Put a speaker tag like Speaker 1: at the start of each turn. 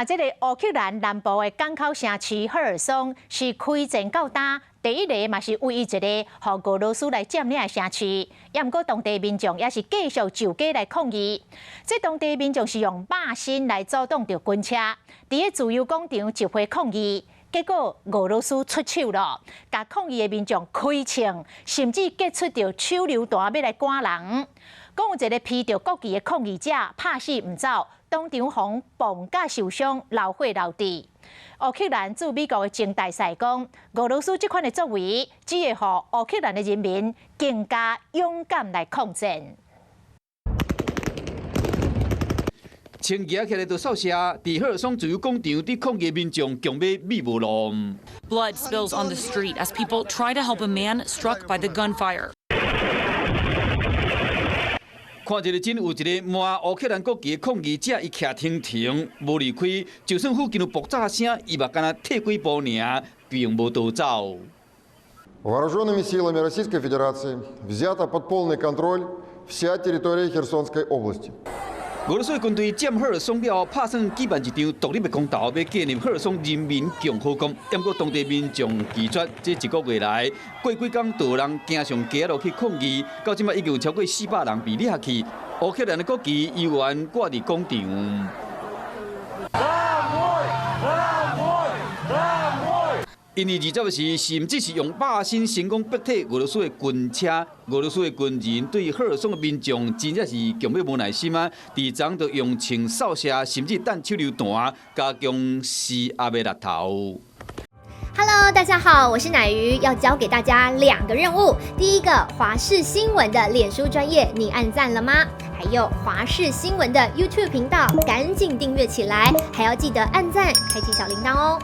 Speaker 1: 啊，这个乌克兰南部的港口城市赫尔松是开战到今第一个，嘛是唯一一个，让俄罗斯来占领的城市。也毋过，当地民众也是继续就街来抗议。这当地民众是用马身来阻挡着军车，伫个自由广场集会抗议。结果俄罗斯出手了，甲抗议的民众开枪，甚至结出着手榴弹要来赶人。讲有一个披着国旗的抗议者拍死唔走，当场互bom甲受伤，流血流地。乌克兰驻美国的前大使讲，俄罗斯这款的作为，只会互乌克兰的人民更加勇敢来抗战。
Speaker 2: 穿举起来就扫射，伫赫尔松自由广场伫抗议民众强要密无路。
Speaker 3: Blood spills on the street as people try to help a man struck by the gunfire.
Speaker 2: 看一个真有一个摸乌克兰国旗的抗议者，伊徛停，无离开，就算附近有爆炸声，伊嘛敢若退几步尔，并无逃走。
Speaker 4: Вооруженными силами Российской Федерации взята под полный контроль вся территория Херсонской области.
Speaker 2: 俄罗斯军队占赫尔松了，拍算举办一场独立的公投，要建立赫尔松人民共和国。不过当地民众拒绝，这一个月来，过几天就有人经常行落去抗议，到今麦已经有超过400人被抓去。乌克兰的国旗依然挂伫广场。因为20日时，甚至是用马身成功逼退俄罗斯的军车，俄罗斯的军人对赫尔松的民众真正是强要无耐心啊！伫昨就用枪扫射，甚至弹手榴弹，加强施压的力头。
Speaker 5: Hello， 大家好，我是乃瑜，要教给大家2个任务。第一个，华视新闻的脸书专页，你按赞了吗？还有华视新闻的 YouTube 频道，赶紧订阅起来，还要记得按赞，开启小铃铛哦。